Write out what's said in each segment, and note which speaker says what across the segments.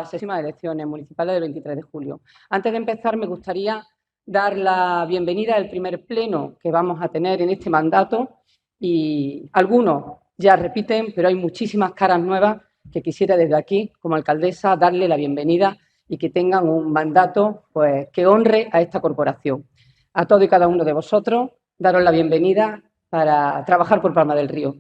Speaker 1: las próximas elecciones municipales del 23 de julio. Antes de empezar, me gustaría dar la bienvenida al primer pleno que vamos a tener en este mandato y algunos ya repiten, pero hay muchísimas caras nuevas que quisiera desde aquí, como alcaldesa, darle la bienvenida y que tengan un mandato pues, que honre a esta corporación. A todos y cada uno de vosotros, daros la bienvenida para trabajar por Palma del Río.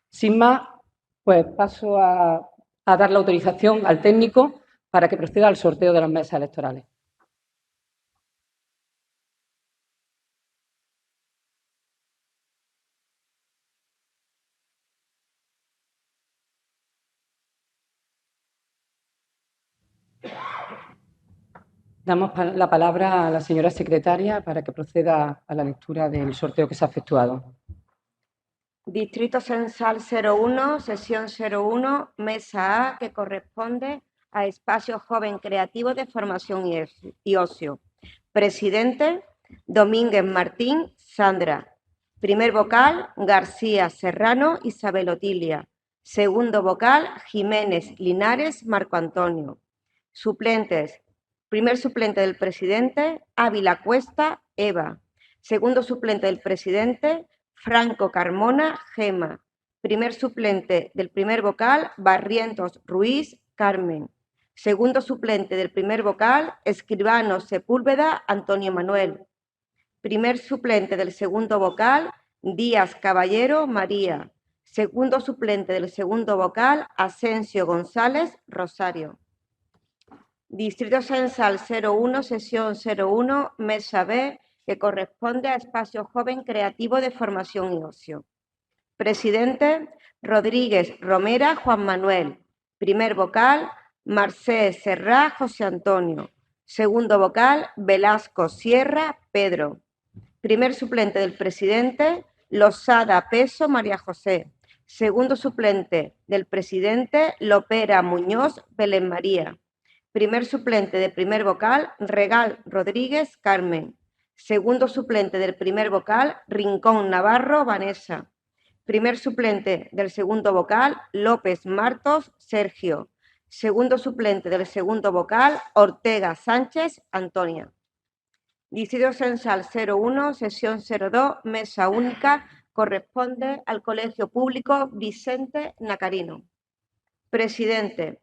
Speaker 1: Sin más, pues paso a dar la autorización al técnico para que proceda al sorteo de las mesas electorales. Damos la palabra a la señora secretaria para que proceda a la lectura del sorteo que se ha efectuado.
Speaker 2: Distrito Censal 01, sesión 01, mesa A, que corresponde a Espacio Joven Creativo de Formación y Ocio. Presidente, Domínguez Martín, Sandra. Primer vocal, García Serrano, Isabel Otilia. Segundo vocal, Jiménez Linares, Marco Antonio. Suplentes, primer suplente del presidente, Ávila Cuesta, Eva. Segundo suplente del presidente, Franco Carmona, Gema. Primer suplente del primer vocal, Barrientos Ruiz, Carmen. Segundo suplente del primer vocal, Escribano Sepúlveda, Antonio Manuel. Primer suplente del segundo vocal, Díaz Caballero, María. Segundo suplente del segundo vocal, Asensio González, Rosario. Distrito Censal 01, sesión 01, mesa B, que corresponde a Espacio Joven Creativo de Formación y Ocio. Presidente, Rodríguez Romera, Juan Manuel. Primer vocal, Marcé Serrá, José Antonio. Segundo vocal, Velasco Sierra, Pedro. Primer suplente del presidente, Losada Peso, María José. Segundo suplente del presidente, Lopera Muñoz, Belén María. Primer suplente del primer vocal, Regal Rodríguez, Carmen. Segundo suplente del primer vocal, Rincón Navarro, Vanessa. Primer suplente del segundo vocal, López Martos, Sergio. Segundo suplente del segundo vocal, Ortega Sánchez, Antonia. Distrito Censal 01, sesión 02, mesa única, corresponde al Colegio Público Vicente Nacarino. Presidente,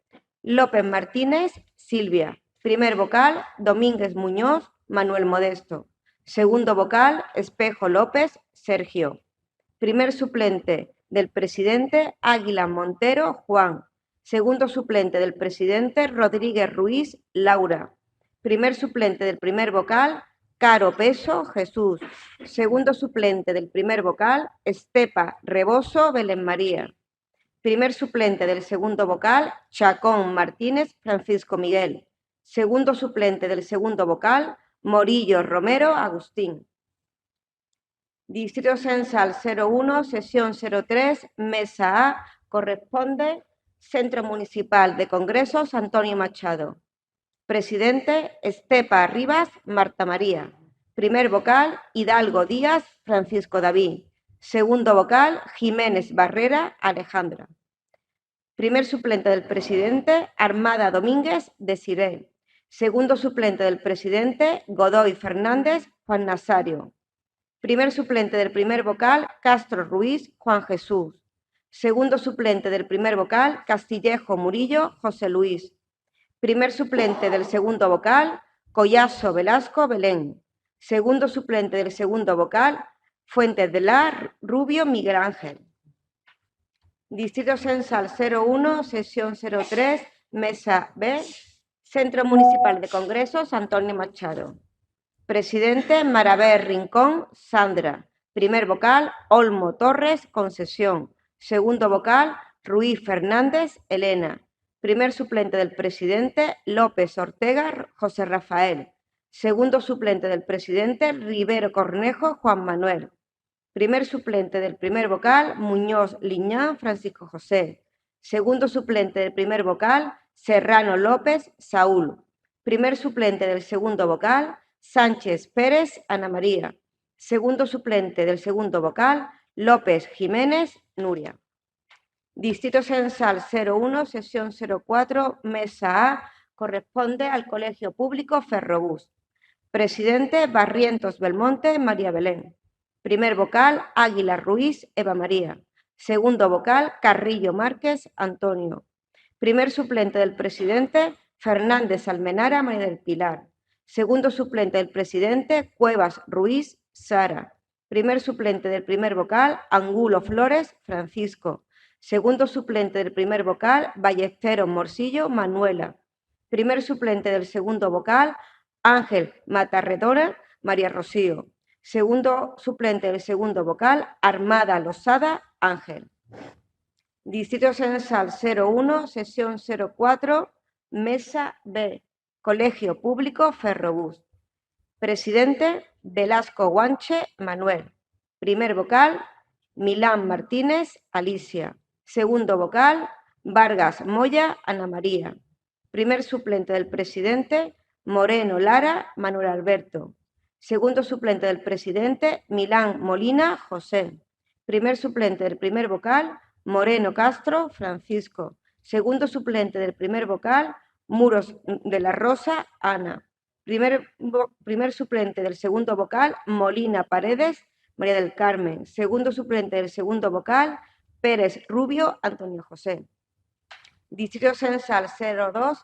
Speaker 2: López Martínez, Silvia. Primer vocal, Domínguez Muñoz, Manuel Modesto. Segundo vocal, Espejo López, Sergio. Primer suplente del presidente, Águila Montero, Juan. Segundo suplente del presidente, Rodríguez Ruiz, Laura. Primer suplente del primer vocal, Caro Peso, Jesús. Segundo suplente del primer vocal, Estepa Reboso, Belén María. Primer suplente del segundo vocal, Chacón Martínez, Francisco Miguel. Segundo suplente del segundo vocal, Morillo Romero, Agustín. Distrito Censal 01, sesión 03, mesa A, corresponde Centro Municipal de Congresos Antonio Machado. Presidente, Estepa Rivas, Marta María. Primer vocal, Hidalgo Díaz, Francisco David. Segundo vocal, Jiménez Barrera, Alejandra. Primer suplente del presidente, Armada Domínguez, Desiré. Segundo suplente del presidente, Godoy Fernández, Juan Nazario. Primer suplente del primer vocal, Castro Ruiz, Juan Jesús. Segundo suplente del primer vocal, Castillejo Murillo, José Luis. Primer suplente del segundo vocal, Collazo Velasco, Belén. Segundo suplente del segundo vocal, Fuentes de la Rubio, Miguel Ángel. Distrito Censal 01, sesión 03, mesa B, Centro Municipal de Congresos Antonio Machado. Presidente, Marabé Rincón, Sandra. Primer vocal, Olmo Torres, Concesión. Segundo vocal, Ruiz Fernández, Elena. Primer suplente del presidente, López Ortega, José Rafael. Segundo suplente del presidente, Rivero Cornejo, Juan Manuel. Primer suplente del primer vocal, Muñoz Liñán, Francisco José. Segundo suplente del primer vocal, Serrano López, Saúl. Primer suplente del segundo vocal, Sánchez Pérez, Ana María. Segundo suplente del segundo vocal, López Jiménez, Nuria. Distrito Censal 01, sesión 04, mesa A, corresponde al Colegio Público Ferrobús. Presidente, Barrientos Belmonte, María Belén. Primer vocal, Águila Ruiz, Eva María. Segundo vocal, Carrillo Márquez, Antonio. Primer suplente del presidente, Fernández Almenara, María del Pilar. Segundo suplente del presidente, Cuevas Ruiz, Sara. Primer suplente del primer vocal, Angulo Flores, Francisco. Segundo suplente del primer vocal, Ballesteros Morcillo, Manuela. Primer suplente del segundo vocal, Ángel Matarredora, María Rocío. Segundo suplente del segundo vocal, Armada Losada, Ángel. Distrito Censal 01, sesión 04, mesa B, Colegio Público Ferrobús. Presidente, Velasco Guanche, Manuel. Primer vocal, Milán Martínez, Alicia. Segundo vocal, Vargas Moya, Ana María. Primer suplente del presidente, Moreno Lara, Manuel Alberto. Segundo suplente del presidente, Milán Molina, José. Primer suplente del primer vocal, Moreno Castro, Francisco. Segundo suplente del primer vocal, Muros de la Rosa, Ana. Primer suplente del segundo vocal, Molina Paredes, María del Carmen. Segundo suplente del segundo vocal, Pérez Rubio, Antonio José. Distrito Censal 02,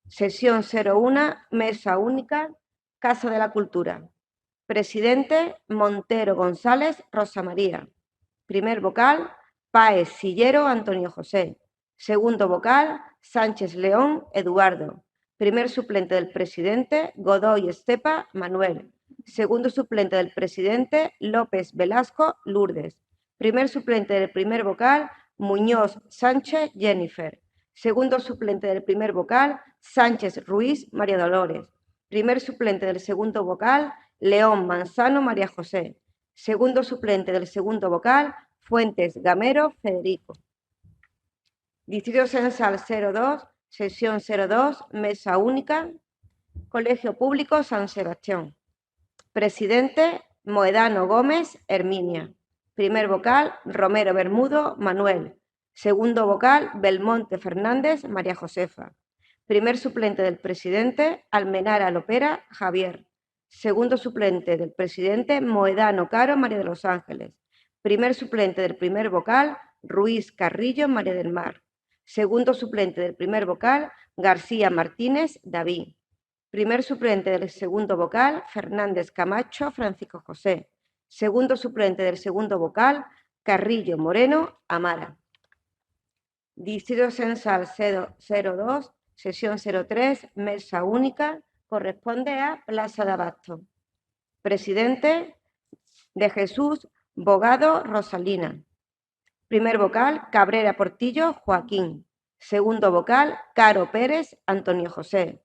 Speaker 2: sesión 01, mesa única, Casa de la Cultura. Presidente, Montero González, Rosa María. Primer vocal, Páez Sillero, Antonio José. Segundo vocal, Sánchez León, Eduardo. Primer suplente del presidente, Godoy Estepa, Manuel. Segundo suplente del presidente, López Velasco, Lourdes. Primer suplente del primer vocal, Muñoz Sánchez, Jennifer. Segundo suplente del primer vocal, Sánchez Ruiz, María Dolores. Primer suplente del segundo vocal, León Manzano, María José. Segundo suplente del segundo vocal, Fuentes Gamero, Federico. Distrito Censal 02, sesión 02, mesa única, Colegio Público San Sebastián. Presidente, Moedano Gómez, Herminia. Primer vocal, Romero Bermudo, Manuel. Segundo vocal, Belmonte Fernández, María Josefa. Primer suplente del presidente, Almenara Lopera, Javier. Segundo suplente del presidente, Moedano Caro, María de los Ángeles. Primer suplente del primer vocal, Ruiz Carrillo, María del Mar. Segundo suplente del primer vocal, García Martínez, David. Primer suplente del segundo vocal, Fernández Camacho, Francisco José. Segundo suplente del segundo vocal, Carrillo Moreno, Amara. Distrito Censal 02, sesión 03, mesa única, corresponde a Plaza de Abasto. Presidente, de Jesús Bogado, Rosalina. Primer vocal, Cabrera Portillo, Joaquín. Segundo vocal, Caro Pérez, Antonio José.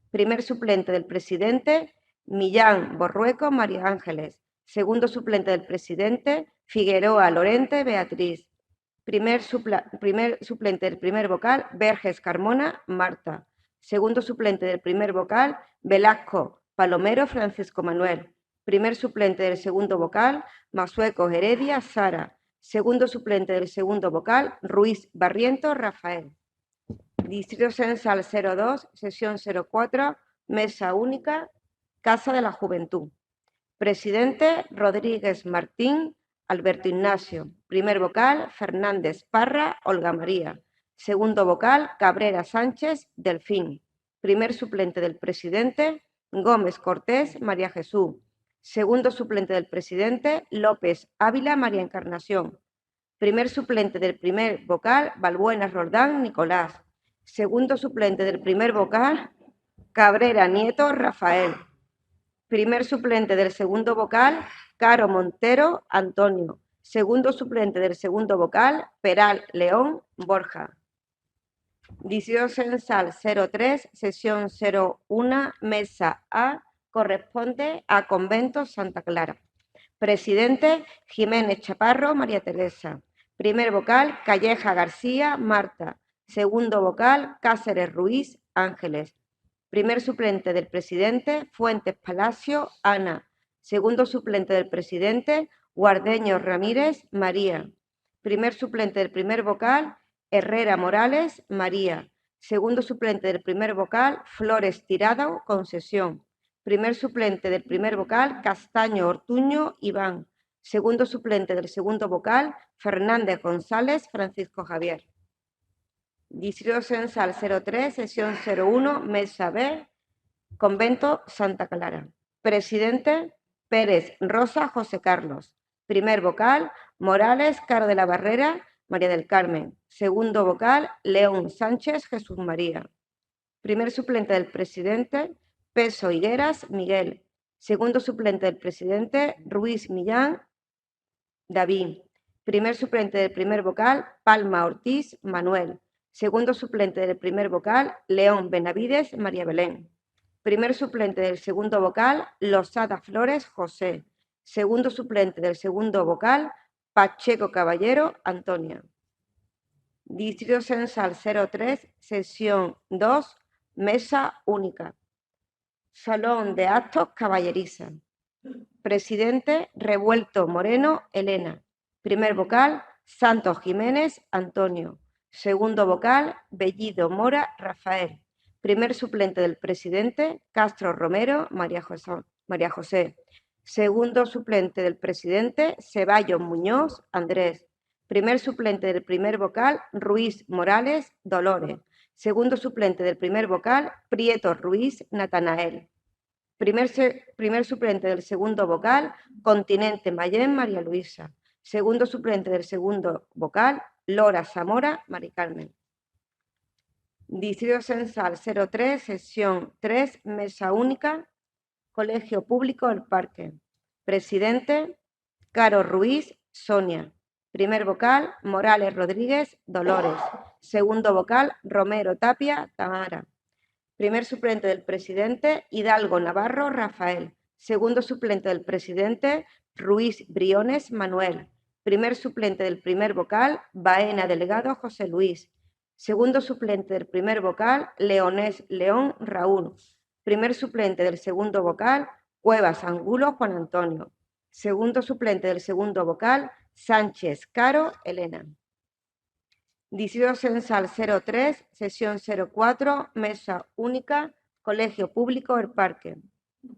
Speaker 2: Primer suplente del presidente, Millán Borrueco, María Ángeles. Segundo suplente del presidente, Figueroa Lorente, Beatriz. Primer suplente del primer vocal, Verges Carmona, Marta. Segundo suplente del primer vocal, Velasco Palomero, Francisco Manuel. Primer suplente del segundo vocal, Masueco Heredia, Sara. Segundo suplente del segundo vocal, Ruiz Barrientos, Rafael. Distrito Censal 02, sesión 04, mesa única, Casa de la Juventud. Presidente, Rodríguez Martín, Alberto Ignacio. Primer vocal, Fernández Parra, Olga María. Segundo vocal, Cabrera Sánchez, Delfín. Primer suplente del presidente, Gómez Cortés, María Jesús. Segundo suplente del presidente, López Ávila, María Encarnación. Primer suplente del primer vocal, Balbuena Roldán, Nicolás. Segundo suplente del primer vocal, Cabrera Nieto, Rafael. Primer suplente del segundo vocal, Caro Montero, Antonio. Segundo suplente del segundo vocal, Peral León, Borja. Distrito Censal 03, sesión 01, mesa A, corresponde a Convento Santa Clara. Presidente, Jiménez Chaparro, María Teresa. Primer vocal, Calleja García, Marta. Segundo vocal, Cáceres Ruiz, Ángeles. Primer suplente del presidente, Fuentes Palacio, Ana. Segundo suplente del presidente, Guardeño Ramírez, María. Primer suplente del primer vocal, Herrera Morales, María. Segundo suplente del primer vocal, Flores Tirado, Concesión. Primer suplente del primer vocal, Castaño Ortuño, Iván. Segundo suplente del segundo vocal, Fernández González, Francisco Javier. Distrito Censal 03, sesión 01, Mesa B, Convento Santa Clara. Presidente, Pérez Rosa José Carlos. Primer vocal, Morales Caro de la Barrera, María del Carmen. Segundo vocal, León Sánchez Jesús María. Primer suplente del presidente, Peso Higueras Miguel. Segundo suplente del presidente, Ruiz Millán David. Primer suplente del primer vocal, Palma Ortiz Manuel. Segundo suplente del primer vocal, León Benavides María Belén. Primer suplente del segundo vocal, Losada Flores José. Segundo suplente del segundo vocal, Pacheco Caballero Antonia. Distrito Censal 03, sesión 2, mesa única. Salón de actos Caballeriza. Presidente, Revuelto Moreno Elena. Primer vocal, Santos Jiménez Antonio. Segundo vocal, Bellido Mora Rafael. Primer suplente del presidente, Castro Romero María José. Segundo suplente del presidente, Ceballos Muñoz Andrés. Primer suplente del primer vocal, Ruiz Morales Dolores. Segundo suplente del primer vocal, Prieto Ruiz Natanael. Primer suplente del segundo vocal, Continente Mayén María Luisa. Segundo suplente del segundo vocal, Lora Zamora Mari Carmen. Distrito Censal 03, sesión 3, mesa única, Colegio Público El Parque. Presidente, Caro Ruiz Sonia. Primer vocal, Morales Rodríguez Dolores. Segundo vocal, Romero Tapia Tamara. Primer suplente del presidente, Hidalgo Navarro Rafael. Segundo suplente del presidente, Ruiz Briones Manuel. Primer suplente del primer vocal, Baena Delegado José Luis. Segundo suplente del primer vocal, Leonés León Raúl. Primer suplente del segundo vocal, Cuevas Angulo Juan Antonio. Segundo suplente del segundo vocal, Sánchez Caro Elena. Distrito Censal 03, sesión 04, mesa única, Colegio Público El Parque.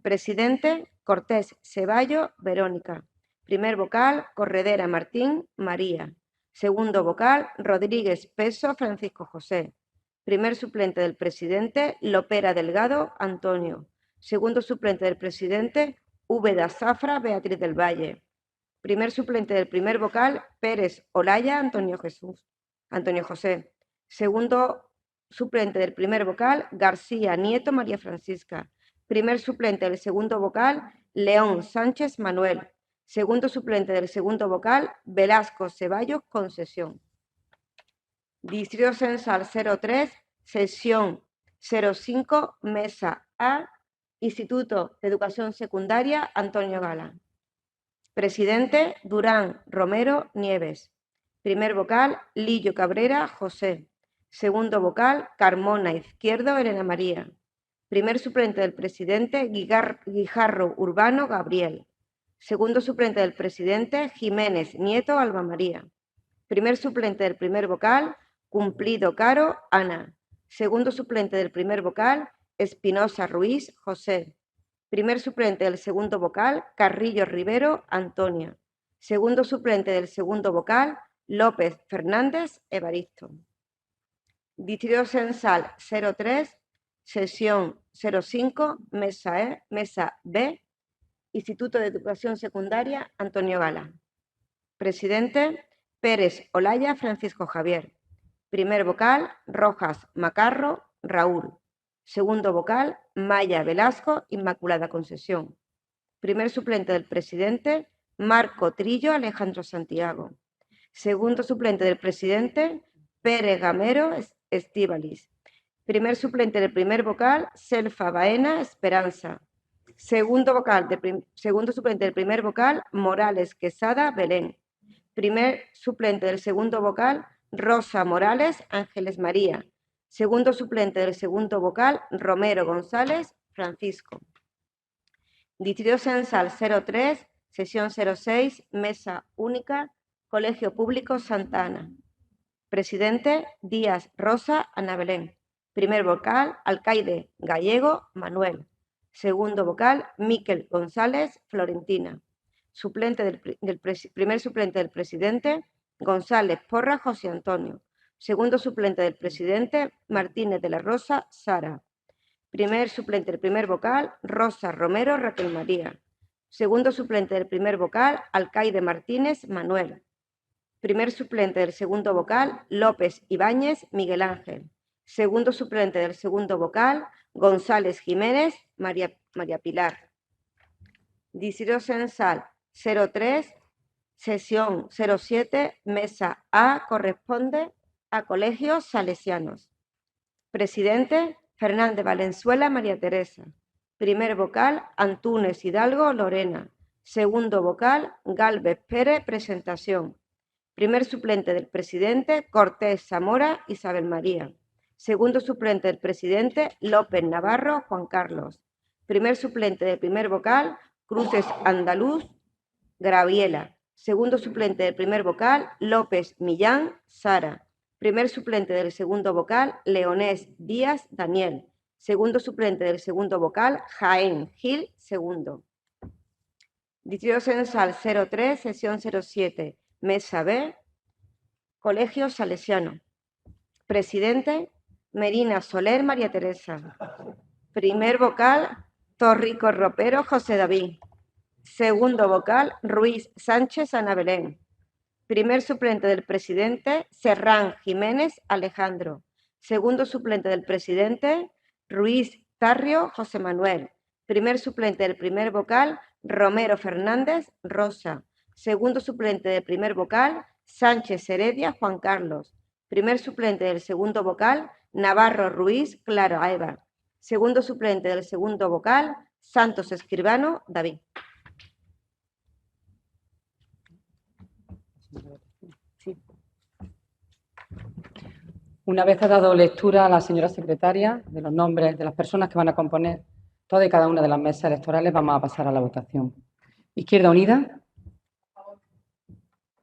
Speaker 2: Presidente, Cortés Ceballo Verónica. Primer vocal, Corredera Martín María. Segundo vocal, Rodríguez Peso Francisco José. Primer suplente del presidente, Lopera Delgado Antonio. Segundo suplente del presidente, Úbeda Zafra Beatriz del Valle. Primer suplente del primer vocal, Pérez Olaya Antonio José. Segundo suplente del primer vocal, García Nieto María Francisca. Primer suplente del segundo vocal, León Sánchez Manuel. Segundo suplente del segundo vocal, Velasco Ceballos Concesión. Distrito Censal 03, sesión 05, mesa A, Instituto de Educación Secundaria Antonio Gala. Presidente, Durán Romero Nieves. Primer vocal, Lillo Cabrera José. Segundo vocal, Carmona Izquierdo Elena María. Primer suplente del presidente, Guijarro Urbano Gabriel. Segundo suplente del presidente, Jiménez Nieto Alba María. Primer suplente del primer vocal, Cumplido Caro Ana. Segundo suplente del primer vocal, Espinosa Ruiz José. Primer suplente del segundo vocal, Carrillo Rivero Antonia. Segundo suplente del segundo vocal, López Fernández Evaristo. Distrito Censal 03, sesión 05, mesa B, Instituto de Educación Secundaria Antonio Gala. Presidente, Pérez Olaya Francisco Javier. Primer vocal, Rojas Macarro Raúl. Segundo vocal, Maya Velasco Inmaculada Concesión. Primer suplente del presidente, Marco Trillo Alejandro Santiago. Segundo suplente del presidente, Pérez Gamero Estíbalis. Primer suplente del primer vocal, Selfa Baena Esperanza. Segundo suplente del primer vocal, Morales Quesada Belén. Primer suplente del segundo vocal, Rosa Morales Ángeles María. Segundo suplente del segundo vocal, Romero González Francisco. Distrito Censal 03, sesión 06, mesa única, Colegio Público Santa Ana. Presidente, Díaz Rosa Ana Belén. Primer vocal, alcaide Gallego Manuel. Segundo vocal, Miquel González Florentina. Primer suplente del presidente, González Porra José Antonio. Segundo suplente del presidente, Martínez de la Rosa Sara. Primer suplente del primer vocal, Rosa Romero Raquel María. Segundo suplente del primer vocal, alcaide Martínez Manuel. Primer suplente del segundo vocal, López Ibáñez Miguel Ángel. Segundo suplente del segundo vocal, González Jiménez María Pilar. Distrito censal 03, sesión 07, mesa A, corresponde a colegios salesianos. Presidente, Fernández Valenzuela María Teresa. Primer vocal, Antúnez Hidalgo Lorena. Segundo vocal, Gálvez Pérez Presentación. Primer suplente del presidente, Cortés Zamora Isabel María. Segundo suplente del presidente, López Navarro Juan Carlos. Primer suplente del primer vocal, Cruces Andaluz Graviela. Segundo suplente del primer vocal, López Millán Sara. Primer suplente del segundo vocal, Leonés Díaz Daniel. Segundo suplente del segundo vocal, Jaén Gil segundo. Distrito censal 03, sesión 07, mesa B, Colegio Salesiano. Presidente, Merina Soler María Teresa. Primer vocal, Torrico Ropero José David. Segundo vocal, Ruiz Sánchez Ana Belén. Primer suplente del presidente, Serrán Jiménez Alejandro. Segundo suplente del presidente, Ruiz Tarrio José Manuel. Primer suplente del primer vocal, Romero Fernández Rosa. Segundo suplente del primer vocal, Sánchez Heredia Juan Carlos. Primer suplente del segundo vocal, Navarro Ruiz Clara Eva. Segundo suplente del segundo vocal, Santos Escribano David.
Speaker 1: Sí. Una vez ha dado lectura a la señora secretaria de los nombres de las personas que van a componer toda y cada una de las mesas electorales, vamos a pasar a la votación. Izquierda Unida.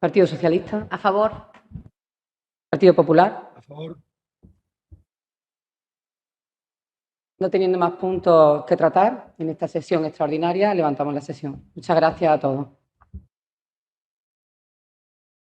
Speaker 1: Partido Socialista.
Speaker 3: A favor.
Speaker 1: Partido Popular.
Speaker 4: A favor.
Speaker 1: No teniendo más puntos que tratar en esta sesión extraordinaria, levantamos la sesión. Muchas gracias a todos.